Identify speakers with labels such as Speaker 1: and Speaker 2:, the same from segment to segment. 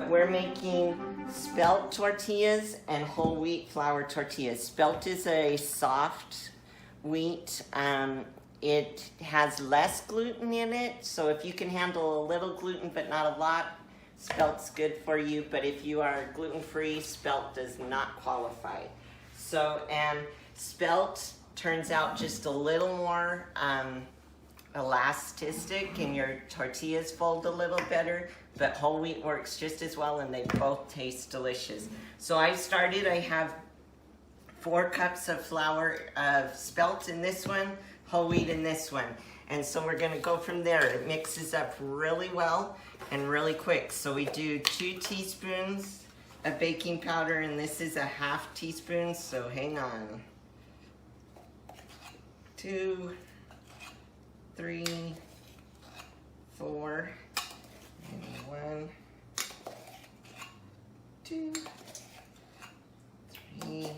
Speaker 1: We're making spelt tortillas and whole wheat flour tortillas. Spelt is a soft wheat. It has less gluten in it, so if you can handle a little gluten but not a lot, spelt's good for you. But if you are gluten-free, spelt does not qualify. So, and spelt turns out just a little more elastic and your tortillas fold a little better, but whole wheat works just as well and they both taste delicious. So I have 4 cups of flour of spelt in this one, whole wheat in this one. And so we're gonna go from there. It mixes up really well and really quick. So we do 2 teaspoons of baking powder, and this is a 1/2 teaspoon, so hang on. 2, 3, 4, and 1, 2, 3,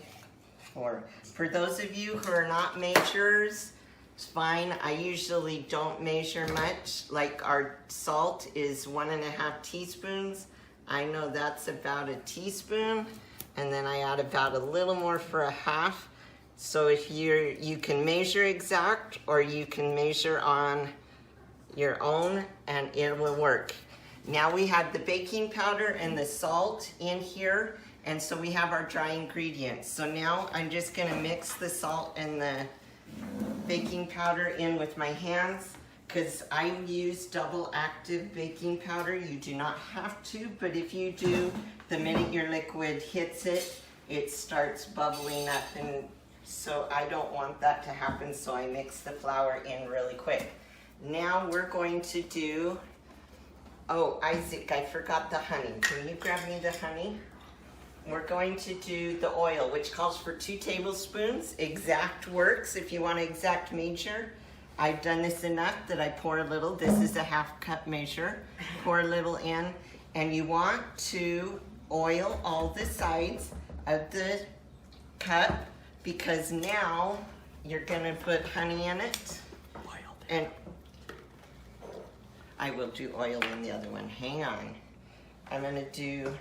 Speaker 1: 4. For those of you who are not measurers, it's fine. I usually don't measure much. Like our salt is 1.5 teaspoons. I know that's about a teaspoon, and then I add about a little more for a 1/2. So if you can measure exact, or you can measure on your own, and it will work. Now we have the baking powder and the salt in here, and so we have our dry ingredients. So now I'm just gonna mix the salt and the baking powder in with my hands, because I use double active baking powder. You do not have to, but if you do, the minute your liquid hits it, it starts bubbling up, and so I don't want that to happen, so I mix the flour in really quick. Now we're going to do, oh, Isaac, I forgot the honey. Can you grab me the honey? We're going to do the oil, which calls for 2 tablespoons. Exact works if you want to exact measure. I've done this enough that I pour a little. This is a 1/2 cup measure. Pour a little in, and you want to oil all the sides of the cup, because now you're gonna put honey in it. And I will do oil in the other one. Hang on. I'm gonna do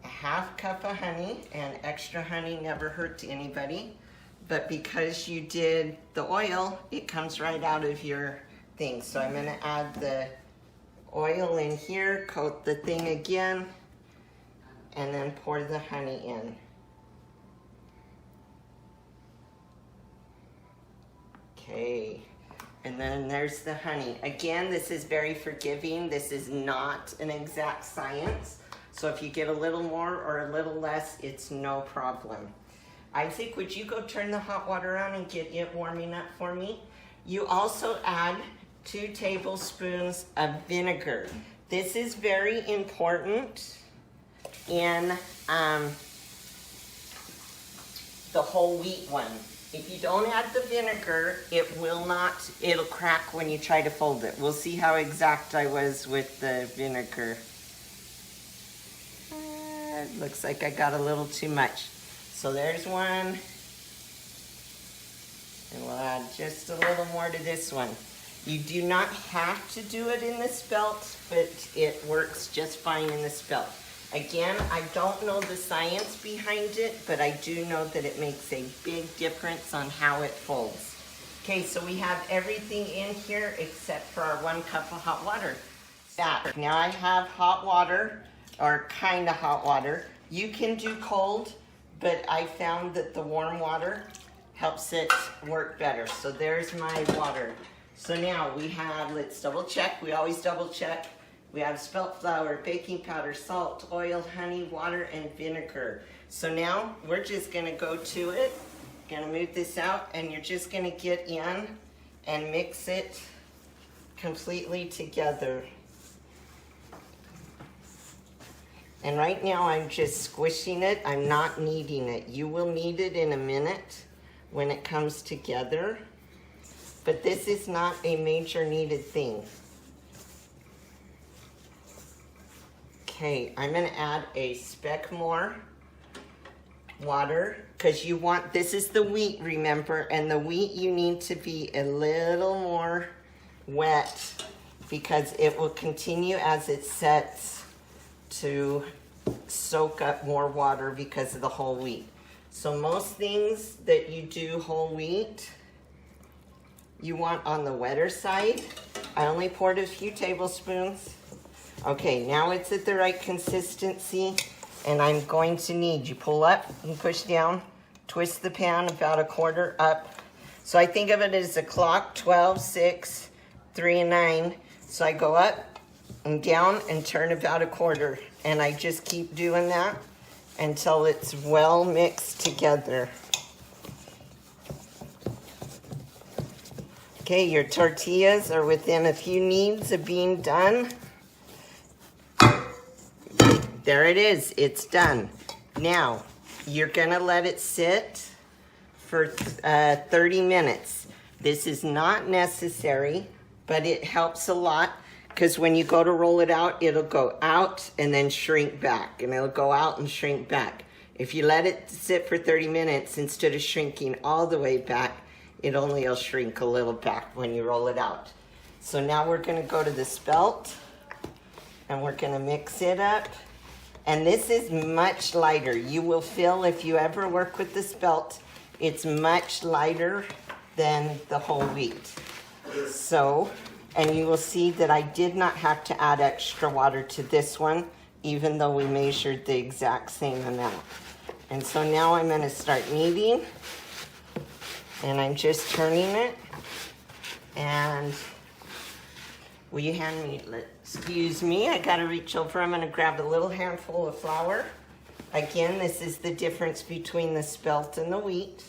Speaker 1: a 1/2 cup of honey, and extra honey never hurt to anybody. But because you did the oil, it comes right out of your thing. So I'm gonna add the oil in here, coat the thing again, and then pour the honey in. Okay, and then there's the honey. Again, this is very forgiving. This is not an exact science. So if you get a little more or a little less, it's no problem. Isaac, would you go turn the hot water on and get it warming up for me? You also add 2 tablespoons of vinegar. This is very important in the whole wheat one. If you don't add the vinegar, it'll crack when you try to fold it. We'll see how exact I was with the vinegar. It looks like I got a little too much. So there's one. And we'll add just a little more to this one. You do not have to do it in the spelt, but it works just fine in the spelt. Again, I don't know the science behind it, but I do know that it makes a big difference on how it folds. Okay, so we have everything in here except for our 1 cup of hot water. Now I have hot water, or kind of hot water. You can do cold, but I found that the warm water helps it work better. So there's my water. So now we have, let's double check. We always double check. We have spelt flour, baking powder, salt, oil, honey, water, and vinegar. So now we're just gonna go to it. Gonna move this out, and you're just gonna get in and mix it completely together. And right now I'm just squishing it. I'm not kneading it. You will knead it in a minute when it comes together. But this is not a major kneaded thing. Okay, I'm gonna add a speck more water, because you want, this is the wheat, remember, and the wheat you need to be a little more wet because it will continue as it sets to soak up more water because of the whole wheat. So most things that you do whole wheat, you want on the wetter side. I only poured a few tablespoons. Okay, now it's at the right consistency, and I'm going to need, you pull up and push down, twist the pan about 1/4 up. So I think of it as a clock, 12, 6, 3, and 9. So I go up and down and turn about 1/4, and I just keep doing that until it's well mixed together. Okay, your tortillas are within a few kneads of being done. There it is, it's done. Now, you're gonna let it sit for 30 minutes. This is not necessary, but it helps a lot because when you go to roll it out, it'll go out and then shrink back, and it'll go out and shrink back. If you let it sit for 30 minutes, instead of shrinking all the way back, it only will shrink a little back when you roll it out. So now we're gonna go to the Spelt, and we're gonna mix it up. And this is much lighter. You will feel, if you ever work with the Spelt, it's much lighter than the whole wheat. So, and you will see that I did not have to add extra water to this one, even though we measured the exact same amount. And so now I'm gonna start kneading, and I'm just turning it. And will you hand me, excuse me, I gotta reach over. I'm gonna grab a little handful of flour. Again, this is the difference between the Spelt and the wheat.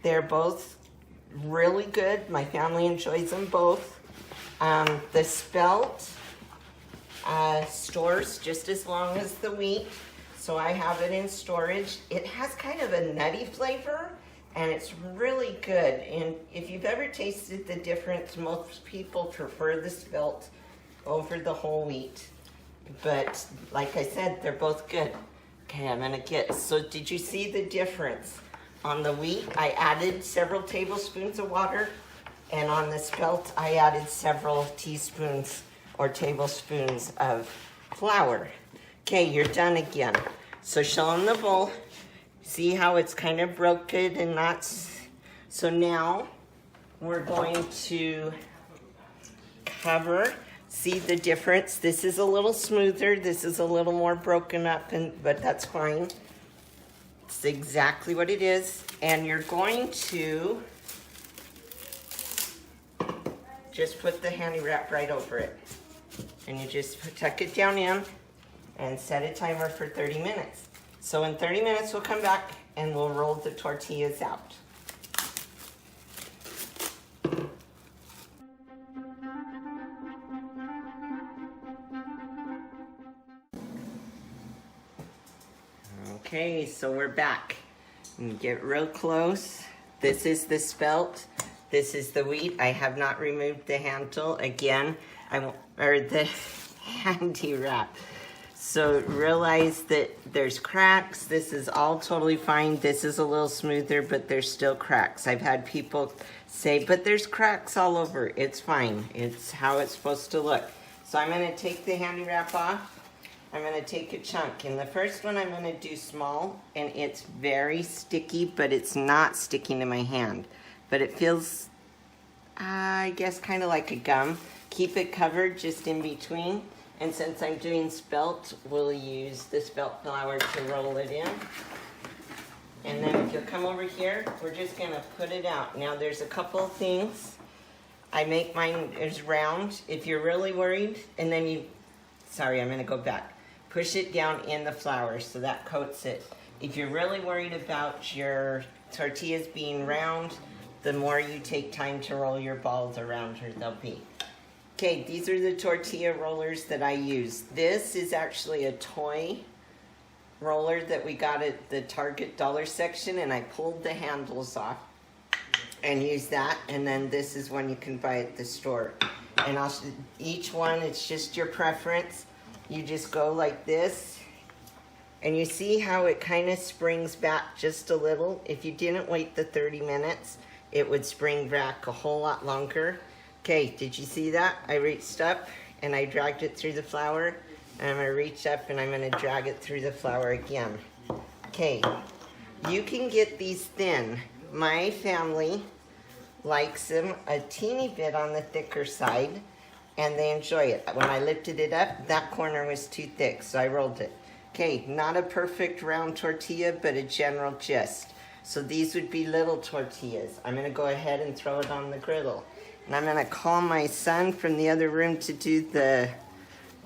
Speaker 1: They're both really good. My family enjoys them both. The Spelt stores just as long as the wheat, so I have it in storage. It has kind of a nutty flavor, and it's really good. And if you've ever tasted the difference, most people prefer the Spelt over the whole wheat. But like I said, they're both good. Okay, I'm gonna get, so did you see the difference? On the wheat, I added several tablespoons of water, and on the Spelt, I added several teaspoons or tablespoons of flour. Okay, you're done again. So show them the bowl. See how it's kind of broken and not, so now we're going to cover. See the difference? This is a little smoother, this is a little more broken up, but that's fine. It's exactly what it is. And you're going to just put the handy wrap right over it. And you just tuck it down in and set a timer for 30 minutes. So in 30 minutes, we'll come back and we'll roll the tortillas out. Okay, so we're back. And get real close. This is the Spelt. This is the wheat. I have not removed the handle again. Or the handy wrap. So realize that there's cracks. This is all totally fine. This is a little smoother, but there's still cracks. I've had people say, but there's cracks all over. It's fine. It's how it's supposed to look. So I'm gonna take the handy wrap off. I'm gonna take a chunk. And the first one I'm gonna do small, and it's very sticky, but it's not sticking to my hand. But it feels, I guess, kind of like a gum. Keep it covered just in between. And since I'm doing Spelt, we'll use the Spelt flour to roll it in. And then if you'll come over here, we're just gonna put it out. Now there's a couple of things. I make mine as round. If you're really worried, and then you, sorry, I'm gonna go back. Push it down in the flour so that coats it. If you're really worried about your tortillas being round, the more you take time to roll your balls, the rounder they'll be. Okay, these are the tortilla rollers that I use. This is actually a toy roller that we got at the Target dollar section, and I pulled the handles off and used that. And then this is one you can buy at the store. And each one, it's just your preference. You just go like this, and you see how it kind of springs back just a little. If you didn't wait the 30 minutes, it would spring back a whole lot longer. Okay, did you see that? I reached up and I dragged it through the flour. And I'm gonna reach up and I'm gonna drag it through the flour again. Okay, you can get these thin. My family likes them a teeny bit on the thicker side and they enjoy it. When I lifted it up, that corner was too thick, so I rolled it. Okay, not a perfect round tortilla, but a general gist. So these would be little tortillas. I'm gonna go ahead and throw it on the griddle. And I'm gonna call my son from the other room to do the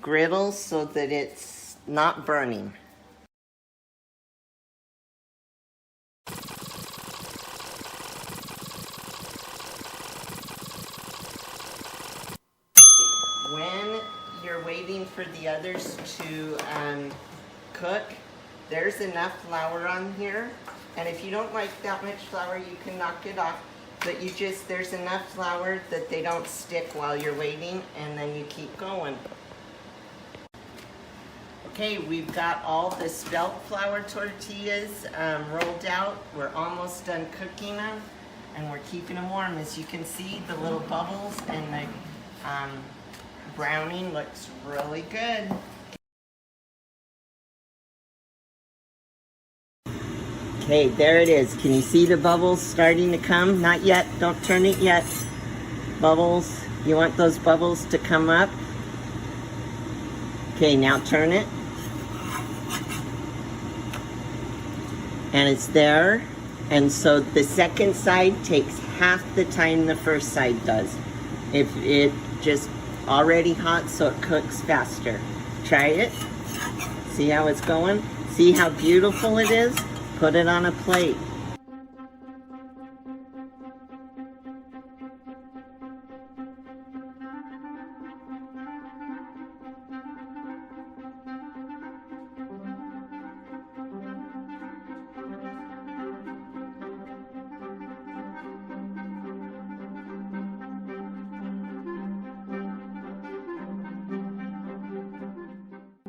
Speaker 1: griddle so that it's not burning. When you're waiting for the others to cook, there's enough flour on here. And if you don't like that much flour, you can knock it off. But there's enough flour that they don't stick while you're waiting, and then you keep going. Okay, we've got all the spelt flour tortillas rolled out. We're almost done cooking them, and we're keeping them warm. As you can see, the little bubbles and the browning looks really good. Okay, there it is. Can you see the bubbles starting to come? Not yet. Don't turn it yet. Bubbles. You want those bubbles to come up? Okay, now turn it. And it's there. And so the second side takes half the time the first side does. If it just already hot, so it cooks faster. Try it. See how it's going? See how beautiful it is? Put it on a plate.